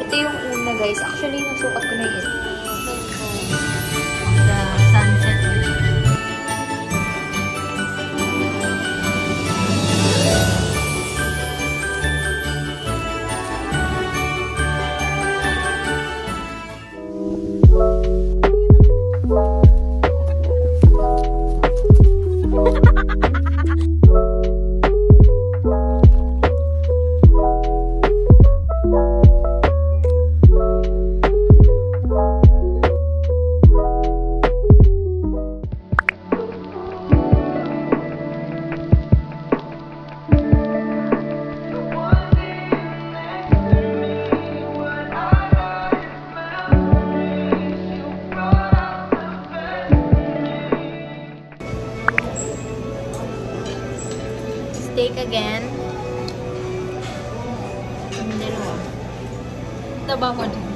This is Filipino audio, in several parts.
Ito yung una, guys. Actually, nasukat ko na yun. The sunset. Steak again. Taba mo din.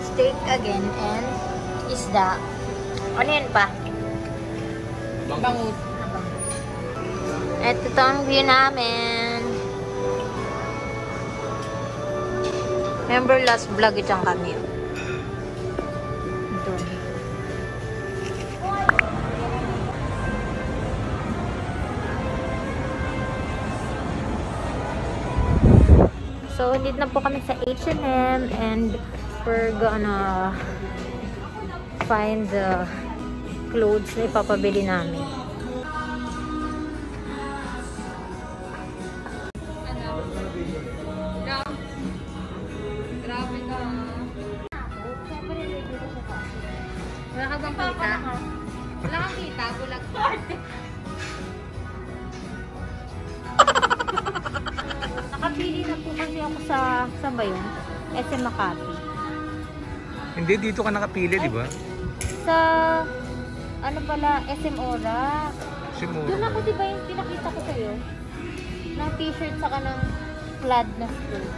Steak again and isda. Ano yan pa? Bangus. Ito ang view namin. Remember last vlog itong kami. Ito. So, dito na po kami sa H&M and we're gonna find the clothes na ipapabili namin. Grabe ka. Wala ka bang kita? Wala kang kita? Bulag ka. Nakapili na po kasi ako sa ba yun? SM Makati. Hindi, dito ka nakapili, di ba? Sa, ano pala, SM Ora. Doon ako, di ba yung pinakita ko sa'yo? Ng t-shirt saka ng plaid na skirt.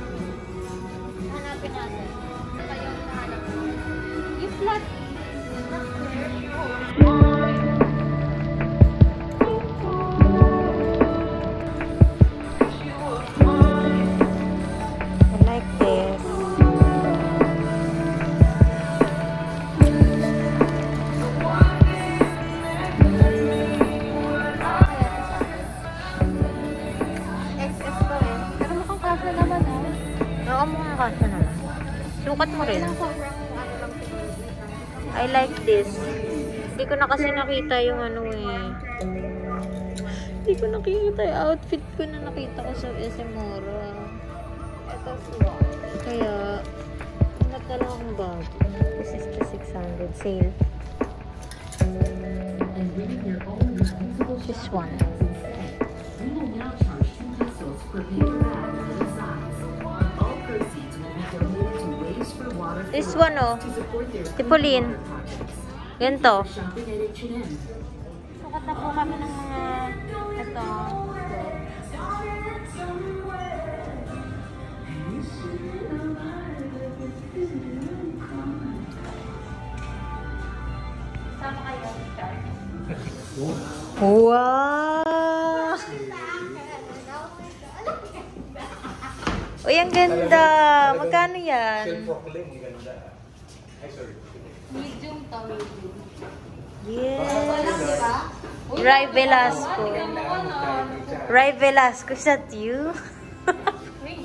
Hanapin natin. Ano ba yung nahanap mo? Yung plaid na skirt. Sukat mo rin. I like this. Hindi ko na kasi nakita yung ano eh. Hindi ko nakikita yung outfit ko na nakita ko sa SM Ora. Ito siya. Kaya, hanap na lang akong bag. This is the 600 sale. This one. This one, oh. Tipulin. Ganito. Sukat na po kami ng mga ito. Sama kayo, Richard. Wow! Uy, ang ganda. Magkano yan? Medium to, medium. Yes. Ray Velasco. Ray Velasco, is that you?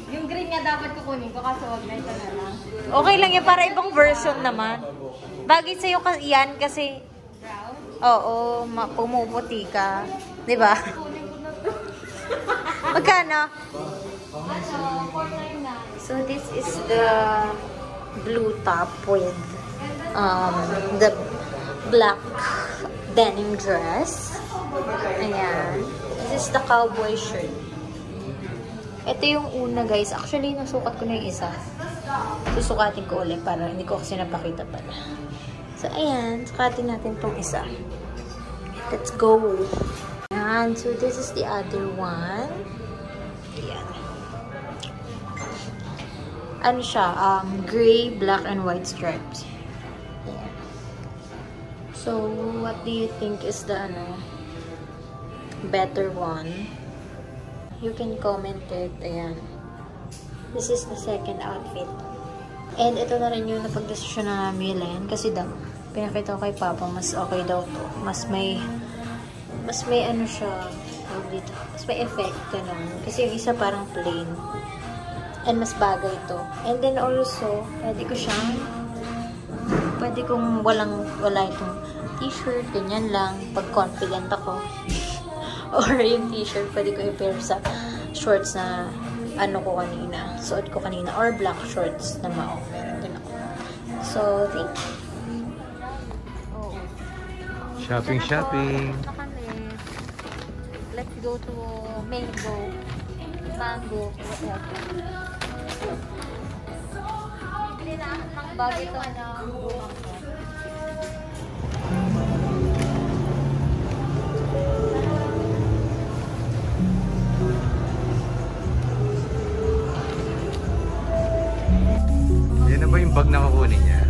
Yung green nga dapat kukunin ko kasi wag na ito na lang. Okay lang yan, para ibang version naman. Bagay sa'yo yan kasi... Brown? Oo, pumuputi ka. Diba? Magkano? So this is the blue top with the black denim dress. Ayan. This is the cowboy shirt. Ito yung una, guys. Actually, nasukat ko na yung isa. Susukatin ko ulit para hindi ko kasi napakita pala. So, ayan. Sukatin natin tong isa. Let's go. Ayan. So, this is the other one. Ayan. Ano siya? Gray, black, and white stripes. Ayan. So, what do you think is the better one? You can comment it. Ayan. This is the second outfit. And ito na rin yung napag-desisyon na namin kasi daw, pinakita ko kay Papa, mas okay daw to. Mas may ano siya, dito, mas may effect, ganun. Kasi yung isa parang plain. And mas bagay to. And then also, pwede kong wala itong t-shirt, ganyan lang, pag confident ako. Or yung t-shirt, pwede ko i-pair sa shorts na suot ko kanina, or black shorts na mao. Meron din ako. So, thank you. Shopping. Let's go to Mango, whatever. Bili na ako ng bag ito na buwang ko. Yan na ba yung bag na kukunin niya?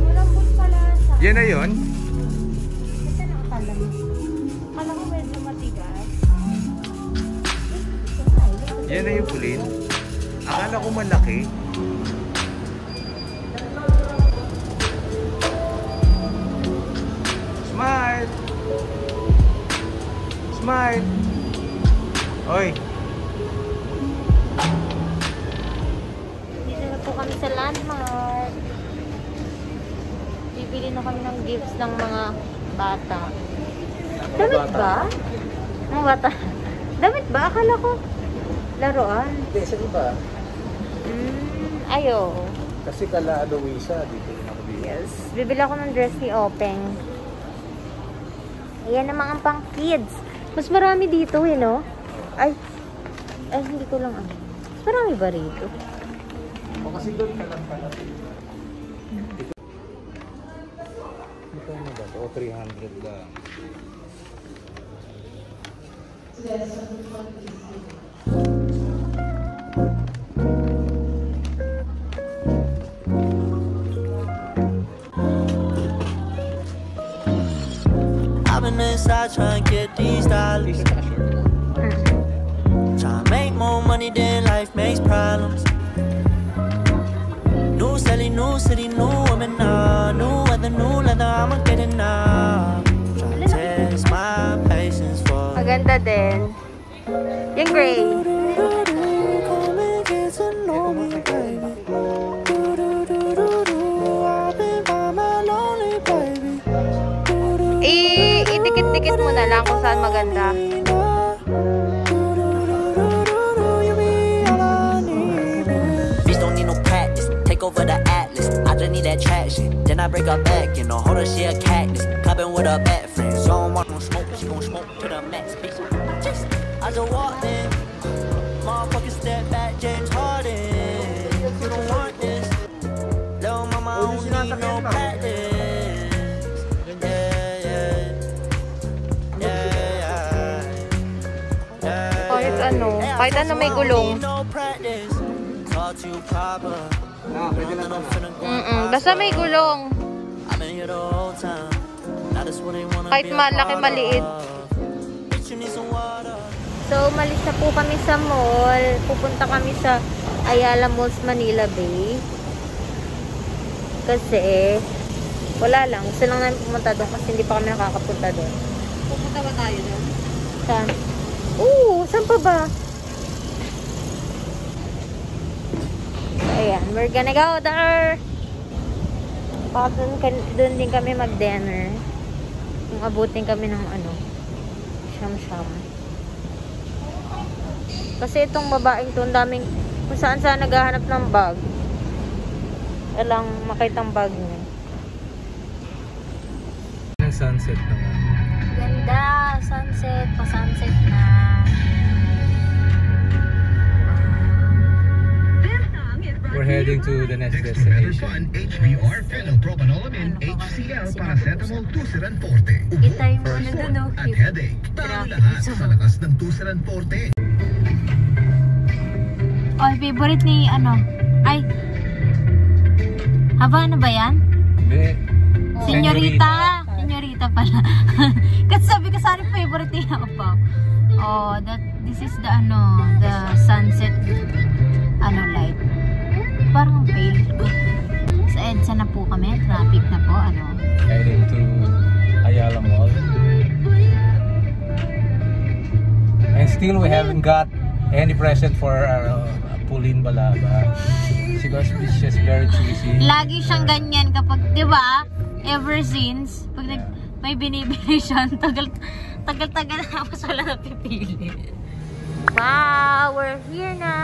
Malambot pala sa... Yan na yun? Kasi nakakala mo. Akala ko medyo matigas. Yan na yung pulin? Akala ko malaki. Smile! Smile! Oy! Dito na po kami sa landmark. Bibili na kami ng gifts ng mga bata. Damit ba? Mga bata. Damit ba? Akala ko laruan. Hindi, sa iba. Ayo. Kasi kala Aloisa, dito yung nakabili. Yes. Bibili ako ng dress ni Openg. Ayan naman ang pang kids. Mas marami dito no? Ay, hindi ko lang ano. Mas marami ba rito? O kasi doon ka lang pala. Ito na ba? O 300 lang. I've been inside trying to get these dollars. Trying to make more money than life makes problems. New city, new woman now. New weather, I'ma get it now. Trying to test my patience for. Maganda din. Yung gray. Come and get to know me, baby. I've been by my lonely baby. Idikit-dikit mo na lang kung saan maganda. Bitch don't need no practice. Take over the atlas. I just need that traction. Then I break her back, hold her, she a cactus. Clubbing with her bad friends. So I don't want no smoke, she gon' smoke to the max, bitch. I just walked in. Motherfucker step back, James Harden. You don't want this. Little mama, I don't need no practice. Kahit ano may gulong. Basta may gulong. Kahit malaki, maliit. So, umalis na po kami sa mall. Pupunta kami sa Ayala Malls, Manila Bay. Kasi, wala lang. Gusto lang namin pumunta doon kasi hindi pa kami nakakapunta doon. Pupunta ba tayo doon? Saan? Saan pa ba? Ayan, we're gonna go there. Doon din kami mag-dinner. Kung abutin kami ng siyam-siyam. Kasi itong babaeng to, ang daming kung saan naghahanap ng bag. Alang makitang bag niya. Ang sunset naman. Ganda! Sunset. Pa-sunset na. We're heading to the next destination. HBR phenylpropanolamine HCl paracetamol tusiran forte. Kita yung doon, At headache. Talo lahat sa lakas ng tusiran forte. Favorite ni Havana ba yan? Hindi. Senyorita pala. Kasi sabi ko sa akin favorite niya pa. This is the the sunset light. Parang pale. Sa EDSA na po kami. Traffic na po. Heading to Ayala Mall. And still we haven't got any present for our Pauline Balaba. Because it's just very cheesy. Lagi siyang ganyan kapag, di ba? Ever since, pag may binibili siya, tagal-tagal na ako wala napipili. Wow, we're here na.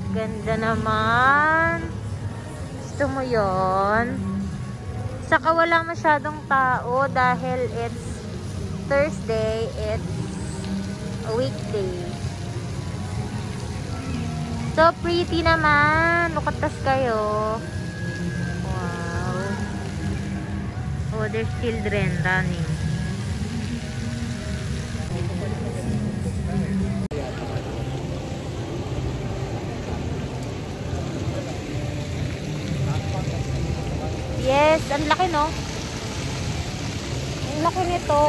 Ganda naman. Gusto mo yun? Saka wala masyadong tao dahil it's Thursday, it's a weekday. So pretty naman. Look at this kayo. Wow. Oh, there's children running. Yes, ang laki no? Ang laki nito.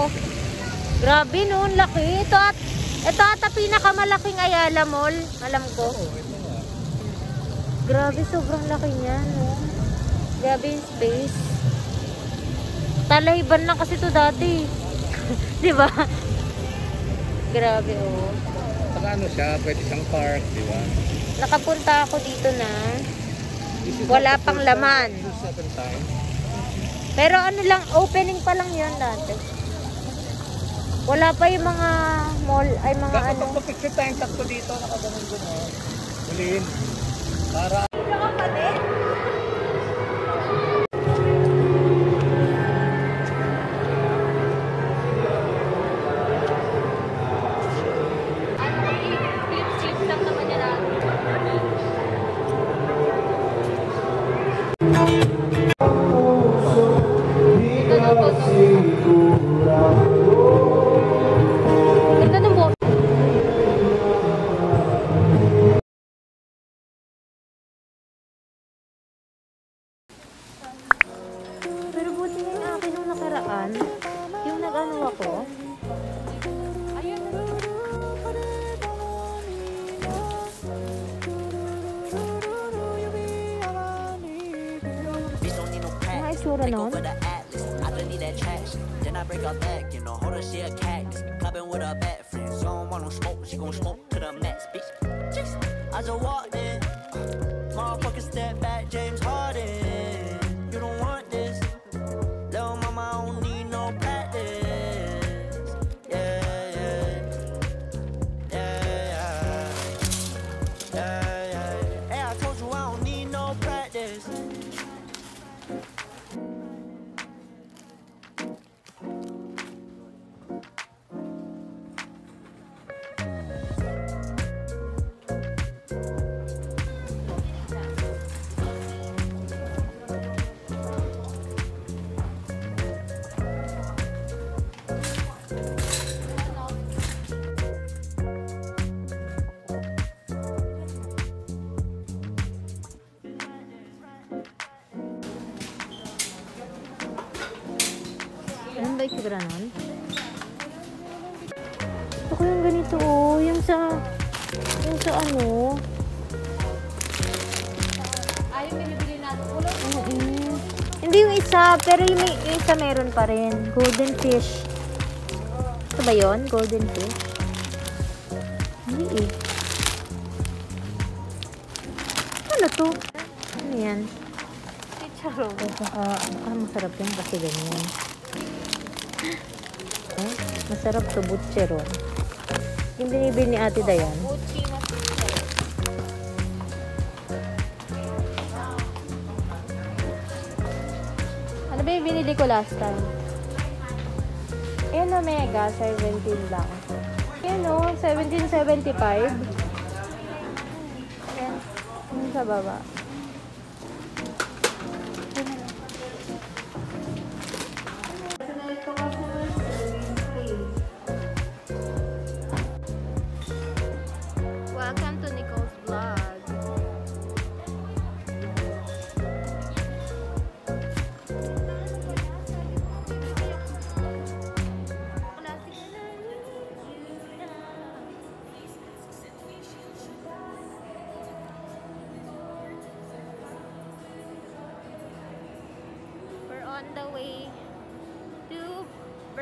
Grabe no, ang laki. Ito ata pinakamalaking Ayala Mall. Alam ko. Grabe, sobrang laki niya, no? Grabe yung space. Talayban lang kasi ito dati. Di ba? Grabe, oh. Saka ano siya, pwede siyang park, di ba? Nakapunta ako dito na. Wala pang laman. Pero ano lang, opening pa lang yun dati. Wala pa yung mga mall, ay mga dapat ano. magpa-picture tayong sakto dito, nakaganon-ganon. Huliin. Para... Yung nag-ano ako. Mga isura nun. Then I break her back, you know, hold her, she a cactus. Clubbing with her bad friends, so I don't want no smoke, she gon' smoke to the max, bitch. I just walked in, motherfucker step back, James Harden. You don't want this, little mama, I don't need no practice. Yeah. Hey, I told you I don't need no practice. Ano ba yung sigura nun? Gusto ko yung ganito, oh. Yung sa ano. Ay, yung binibili natin ulo. Hindi yung isa, pero yung isa meron pa rin. Golden fish. Ito ba yun? Golden fish? Hindi eh. Ano to? Ano yan? Chicharo. Masarap yan kasi ganyan. Masarap to, butchero. Yung binibili ni Ate Dayan. Gucci na Ano ba yung binili ko last time? Ayan o, mega. 17 lang. Ayan o, 17.75. Ayan. Ayan sa baba. Welcome to Nicole's vlog.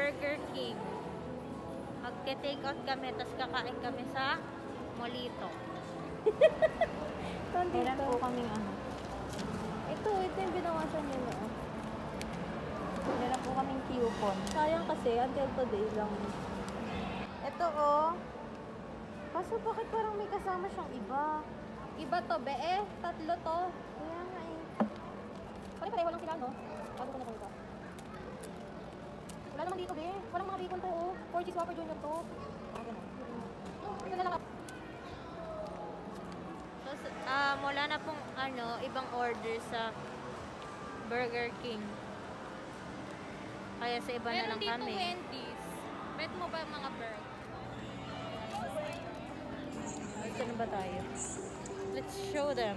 Burger King. Magte-take out kami, tapos kakain kami sa Molito. Meron po kaming ano. Ito yung binawasan nyo na. Meron po kaming coupon. Sayang kasi, until today lang. Ito kaso bakit parang may kasama siyang iba? Iba to, be tatlo to. Kaya nga pare-pareho lang sila, no? Bago ko na ito. Wala naman dito, be. Walang mga bacon to, 4 cheese Whopper Junior to. Ito na lang. So, wala na pong ibang order sa Burger King. Kaya sa iba na lang kami. Meron dito Wendy's. Bet mo ba mga burger? Ito na ba tayo? Let's show them.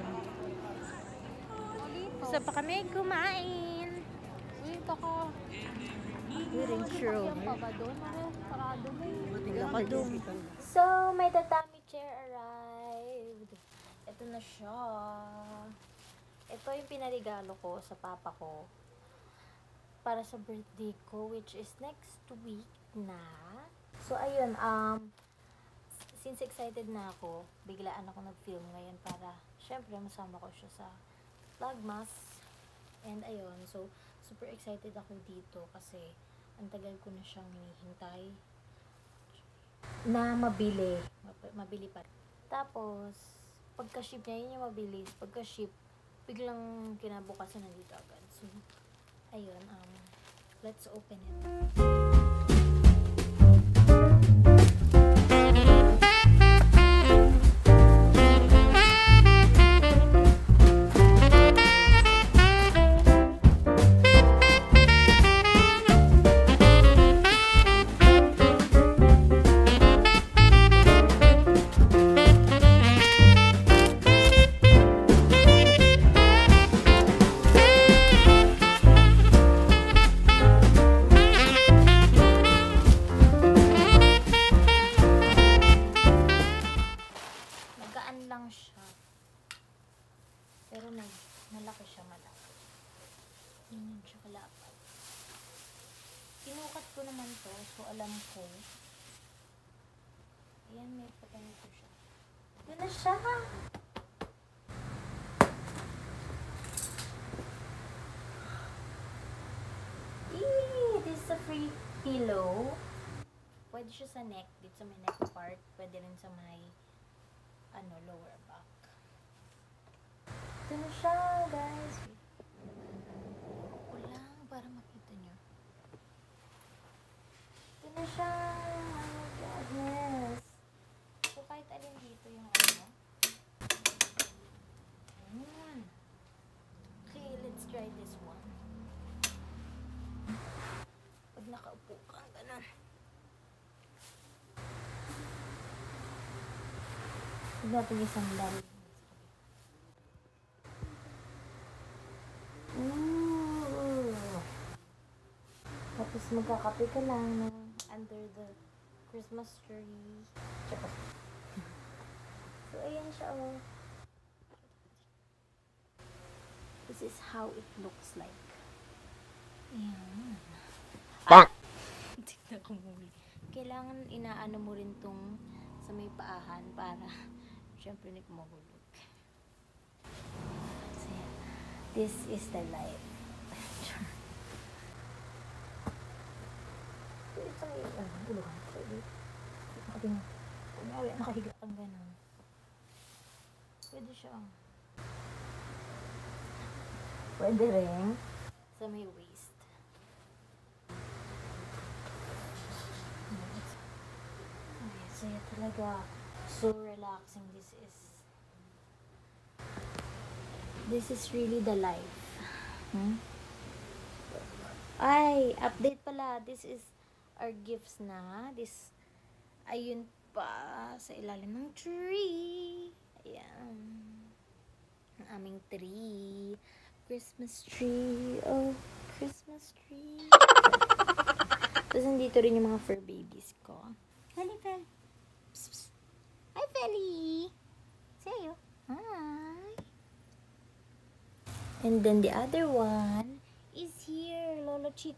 Gusto pa kami kumain. Uy, baka we're true. So, my tatami chair arrived. Ito na siya. Ito yung pinaregalo ko sa papa ko para sa birthday ko, which is next week na. So, ayun, since excited na ako, biglaan ako nag-film ngayon para, syempre, masama ko siya sa Vlogmas. And ayun, so, super excited ako dito kasi ang tagal ko na siyang hinihintay na mabili. Mabili pa. Tapos, pagka-ship niya, yun yung mabilis. Pagka-ship, biglang kinabukasan nandito agad. So, ayun, let's open it. Malaki siya, malaki. Yun siya kalapad. Sinukat ko naman to, so alam ko. Ayan, may patanito siya. Yun na siya! This is a free pillow. Pwede siya sa neck, dito sa may neck part. Pwede rin sa may lower back. Ito na siya, guys. Ko lang para makita nyo. Ito na siya. Oh my goodness. So, kahit alin dito yung Ayan. Okay, let's try this one. Pag nakaupo ka, ganun. Huwag natin isang lalo. Tapos magkakape ka lang under the Christmas tree. So, ayan siya, oh. This is how it looks like. Ayan. Tignan ko muli. Kailangan inaano mo rin tong sa may paahan para syempre hindi mahulog. So, this is the life. Ito yung uluhan. Nakahiga kang ganun. Pwede siya. Pwede rin sa may waist. Okay, so yun talaga. So relaxing this is. This is really the life. Ay, update pala. This is our gifts na. This, ayun pa, sa ilalim ng tree. Ayan. Ang aming tree. Christmas tree. Oh, Christmas tree. Tapos nandito rin yung mga fur babies ko. Feli, Fel. Psst, psst. Hi, Feli. Say you. Hi. And then the other one is here, Lolo Chick.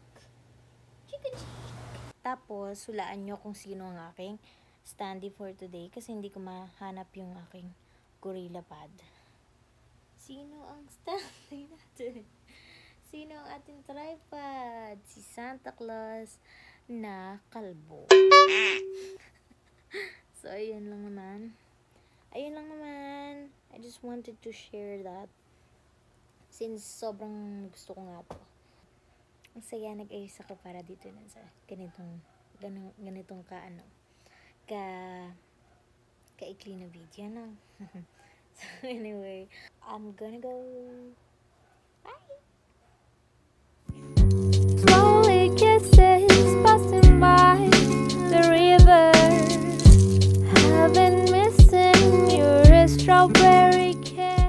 Chica Chick. Tapos, hulaan nyo kung sino ang aking standee for today kasi hindi ko mahanap yung aking gorilla pad. Sino ang standee natin? Sino ang ating tripod? Si Santa Claus na kalbo. So, ayun lang naman. Ayun lang naman. I just wanted to share that. Since sobrang gusto ko nga to. Ang saya, nag-ayos ako para dito na sa ganitong kaikli na video, no? So, anyway, I'm gonna go. Bye! Slowly kisses passing by the river. I've been missing your strawberry kiss.